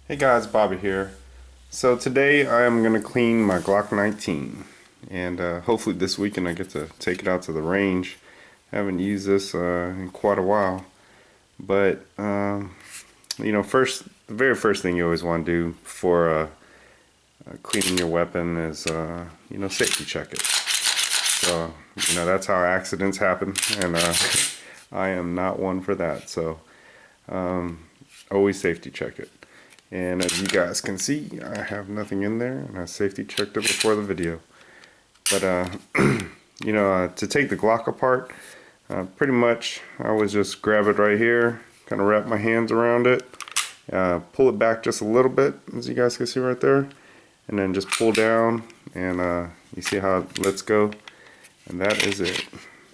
Hey guys, Bobby here. So today I am going to clean my Glock 19 and hopefully this weekend I get to take it out to the range. I haven't used this in quite a while, but the very first thing you always want to do before cleaning your weapon is safety check it. So that's how accidents happen, and I am not one for that. So always safety check it. And as you guys can see, I have nothing in there, and I safety checked it before the video. But to take the Glock apart, pretty much I always just grab it right here, kind of wrap my hands around it, pull it back just a little bit, as you guys can see right there, and then just pull down, and you see how it lets go, and that is it.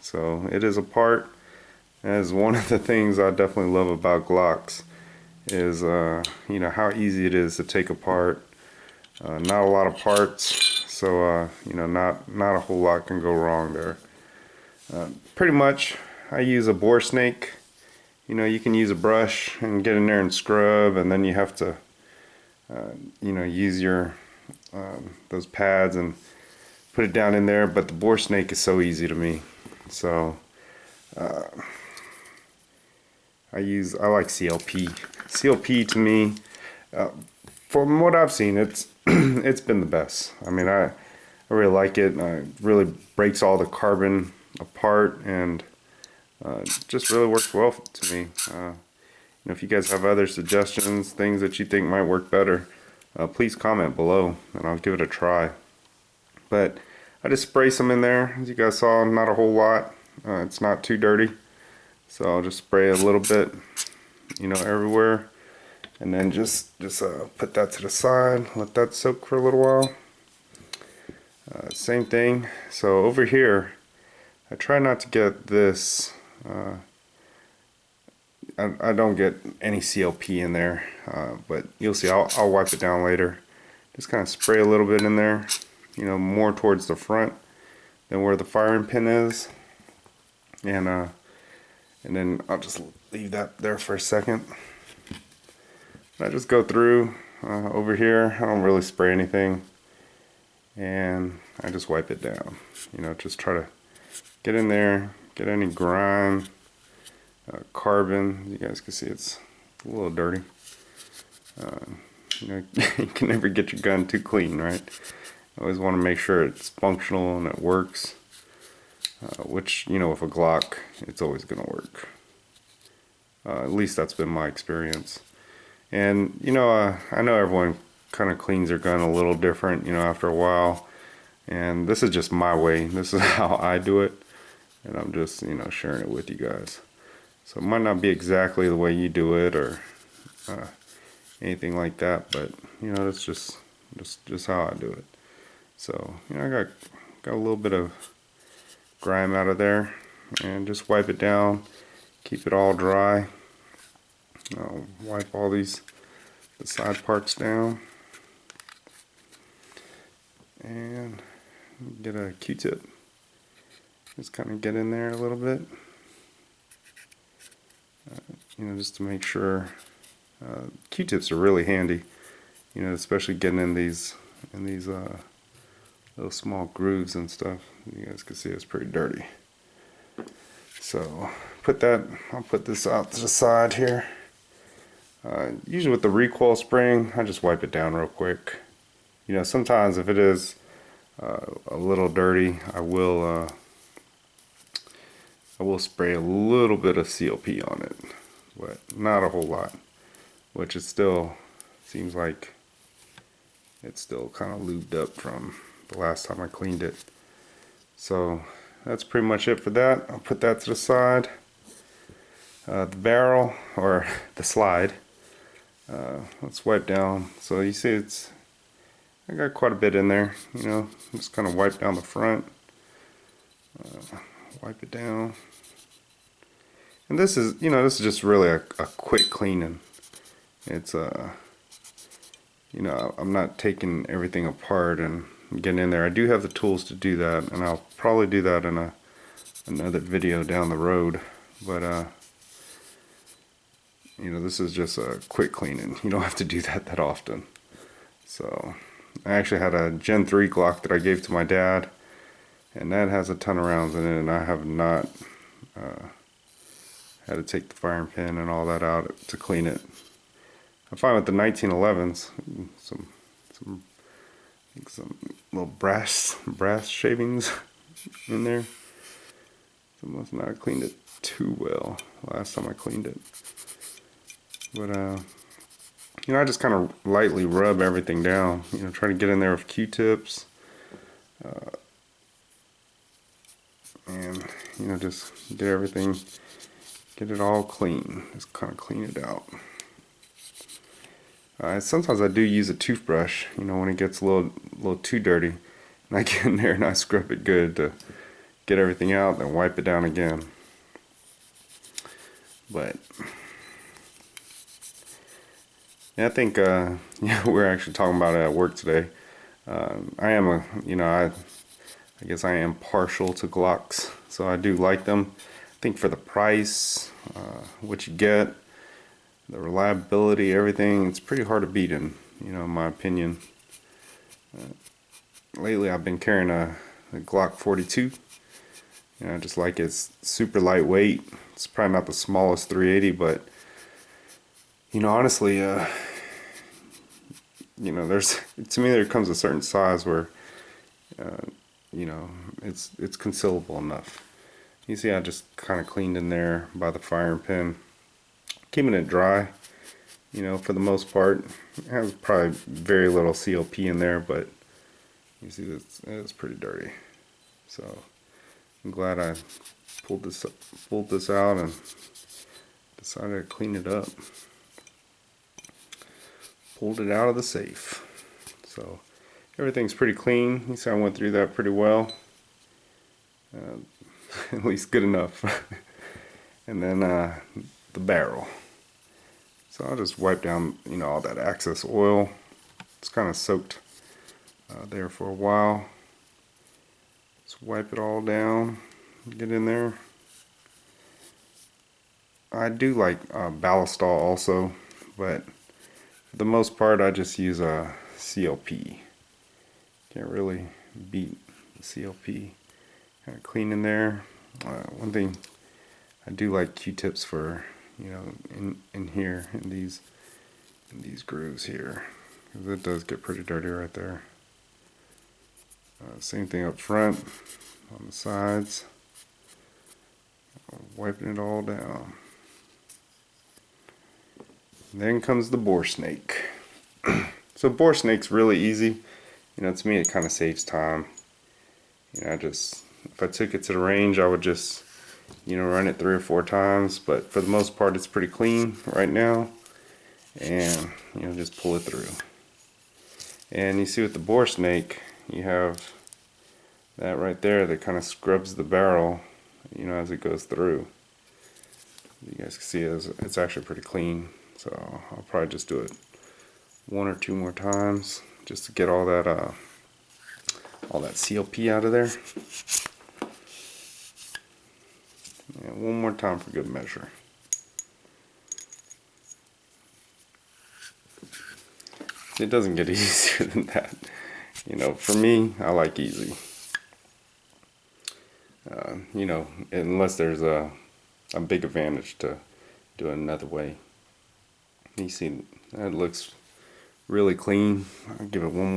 So it is apart. As one of the things I definitely love about Glocks is how easy it is to take apart. Not a lot of parts, so not a whole lot can go wrong there. Pretty much I use a bore snake. You can use a brush and get in there and scrub, and then you have to use your those pads and put it down in there, but the bore snake is so easy to me. So I like CLP. CLP to me, from what I've seen, it's it's been the best. I mean, I really like it. It really breaks all the carbon apart, and just really works well to me. If you guys have other suggestions, things that you think might work better, please comment below, and I'll give it a try. But I just spray some in there. As you guys saw, not a whole lot. It's not too dirty. So I'll just spray a little bit, everywhere, and then just put that to the side, let that soak for a little while. Same thing. So over here, I try not to get this. I don't get any CLP in there, but you'll see. I'll wipe it down later. Just kind of spray a little bit in there, more towards the front than where the firing pin is, and then I'll just leave that there for a second. I just go through over here. I don't really spray anything, and I just wipe it down. Just try to get in there, get any grime, carbon. You guys can see it's a little dirty. You can never get your gun too clean, right? Always want to make sure it's functional and it works. Which, with a Glock, it's always going to work. At least that's been my experience. And, I know everyone kind of cleans their gun a little different, after a while. And this is just my way. This is how I do it. And I'm just, sharing it with you guys. So it might not be exactly the way you do it or anything like that. But, that's just how I do it. So, I got a little bit of grime out of there, and just wipe it down, keep it all dry. I'll wipe all the side parts down, and get a Q-tip, just kind of get in there a little bit, just to make sure. Q-tips are really handy, especially getting in these little small grooves and stuff. You guys can see it's pretty dirty. So I'll put this out to the side here. Usually with the recoil spring, I just wipe it down real quick. Sometimes if it is a little dirty, I will spray a little bit of CLP on it, but not a whole lot, which it still seems like it's still kind of lubed up from the last time I cleaned it. So that's pretty much it for that. I'll put that to the side. The barrel, or the slide, let's wipe down. So you see I got quite a bit in there, just kind of wipe down the front, wipe it down. And this is just really a quick cleaning. It's I'm not taking everything apart and getting in there. I do have the tools to do that, and I'll probably do that in another video down the road. But you know, this is just a quick cleaning. You don't have to do that often. So I actually had a Gen 3 Glock that I gave to my dad, and that has a ton of rounds in it, and I have not had to take the firing pin and all that out to clean it. I find with the 1911s, some little brass shavings in there. So I must not have cleaned it too well last time I cleaned it. But you know, I just kind of lightly rub everything down. You know, try to get in there with Q-tips, and you know, just get it all clean. Just kind of clean it out. Sometimes I do use a toothbrush, you know, when it gets a little too dirty, and I get in there and I scrub it good to get everything out, then wipe it down again. But yeah, I think yeah, we're actually talking about it at work today. I am I guess I am partial to Glocks, so I do like them. I think for the price, what you get, the reliability, everything, it's pretty hard to beat in, you know, in my opinion. Lately I've been carrying a Glock 42. You know, I just like it's super lightweight. It's probably not the smallest 380, but you know, honestly, you know, to me there comes a certain size where you know, it's concealable enough. You see, I just kind of cleaned in there by the firing pin, keeping it dry. You know, for the most part, it has probably very little CLP in there, but you see, it's pretty dirty. So I'm glad I pulled this out and decided to clean it up. Pulled it out of the safe. So everything's pretty clean. You see, I went through that pretty well. At least good enough. And then the barrel. So I'll just wipe down, you know, all that excess oil. It's kind of soaked there for a while. Just wipe it all down. Get in there. I do like ballistol also, but for the most part I just use a CLP. Can't really beat the CLP. Kind of clean in there. One thing I do like Q-tips for, you know, in here in these grooves here, because it does get pretty dirty right there. Same thing up front, on the sides. Wiping it all down. And then comes the bore snake. So bore snake's really easy. You know, to me it kind of saves time. You know, if I took it to the range, I would just, you know, run it 3 or 4 times. But for the most part, it's pretty clean right now. And, you know, just pull it through. And you see with the bore snake, you have that right there that kind of scrubs the barrel, you know, as it goes through. You guys can see it's actually pretty clean. So I'll probably just do it 1 or 2 more times just to get all that CLP out of there. Yeah, 1 more time for good measure. It doesn't get easier than that. You know, for me, I like easy. You know, unless there's a big advantage to do it another way. You see, that looks really clean. I'll give it one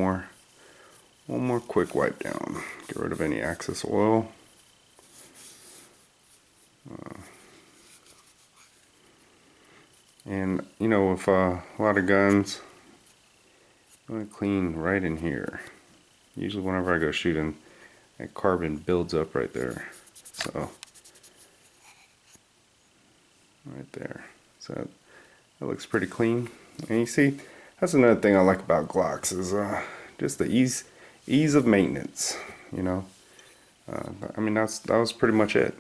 more quick wipe down. Get rid of any excess oil. And you know, with a lot of guns, I'm going to clean right in here. Usually whenever I go shooting, that carbon builds up right there. So, right there. So that looks pretty clean. And you see, that's another thing I like about Glocks is just the ease of maintenance. You know, I mean that was pretty much it.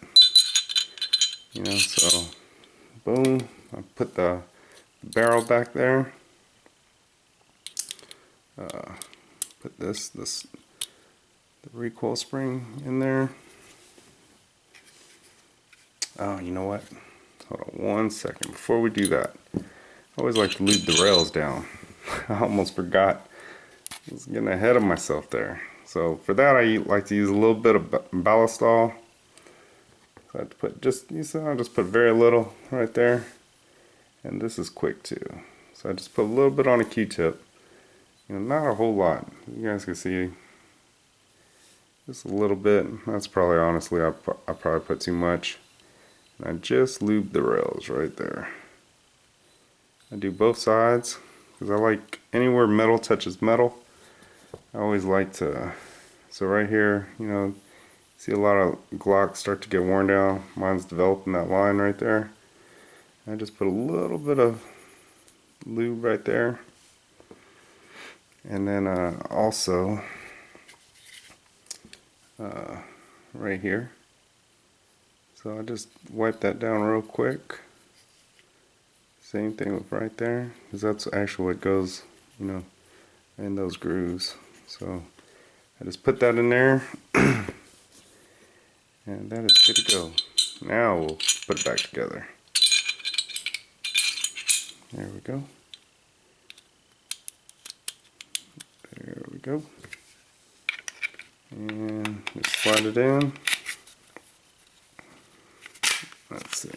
You know, so boom, I put the barrel back there. Put the recoil spring in there. Oh, you know what? hold on 1 second. Before we do that, I always like to lube the rails down. I almost forgot. I was getting ahead of myself there. So for that, I like to use a little bit of ballastol. So I have to put I'll just put very little right there. And this is quick too. So I just put a little bit on a Q-tip. You know, not a whole lot. You guys can see just a little bit. That's probably, honestly, I probably put too much. And I just lube the rails right there. I do both sides because I like anywhere metal touches metal. I always like to, so right here, you know, see a lot of Glocks start to get worn down. Mine's developing that line right there. I just put a little bit of lube right there. And then also right here. So I just wipe that down real quick. Same thing with right there, because that's actually what goes, you know, in those grooves. So I just put that in there, and that is good to go. Now we'll put it back together. There we go. There we go. And just slide it in. Let's see.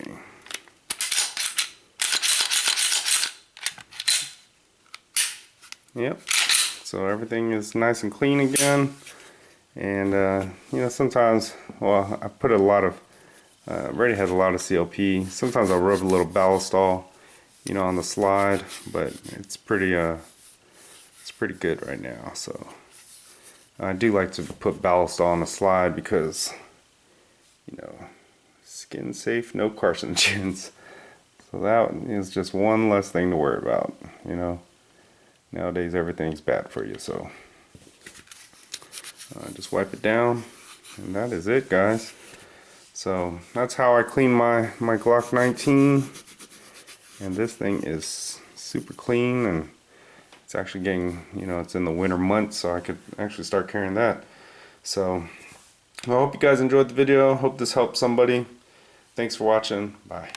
Yep. So everything is nice and clean again. And you know, sometimes, well, I put a lot of, already has a lot of CLP. Sometimes I'll rub a little ballastol, you know, on the slide, but it's pretty good right now. So I do like to put ballastol on the slide because, you know, skin safe, no carcinogens. So that is just one less thing to worry about, you know. Nowadays everything's bad for you, so just wipe it down, and that is it, guys. So that's how I clean my Glock 19, and this thing is super clean, and it's actually getting, you know, it's in the winter months, so I could actually start carrying that. So I hope you guys enjoyed the video. Hope this helped somebody. Thanks for watching. Bye.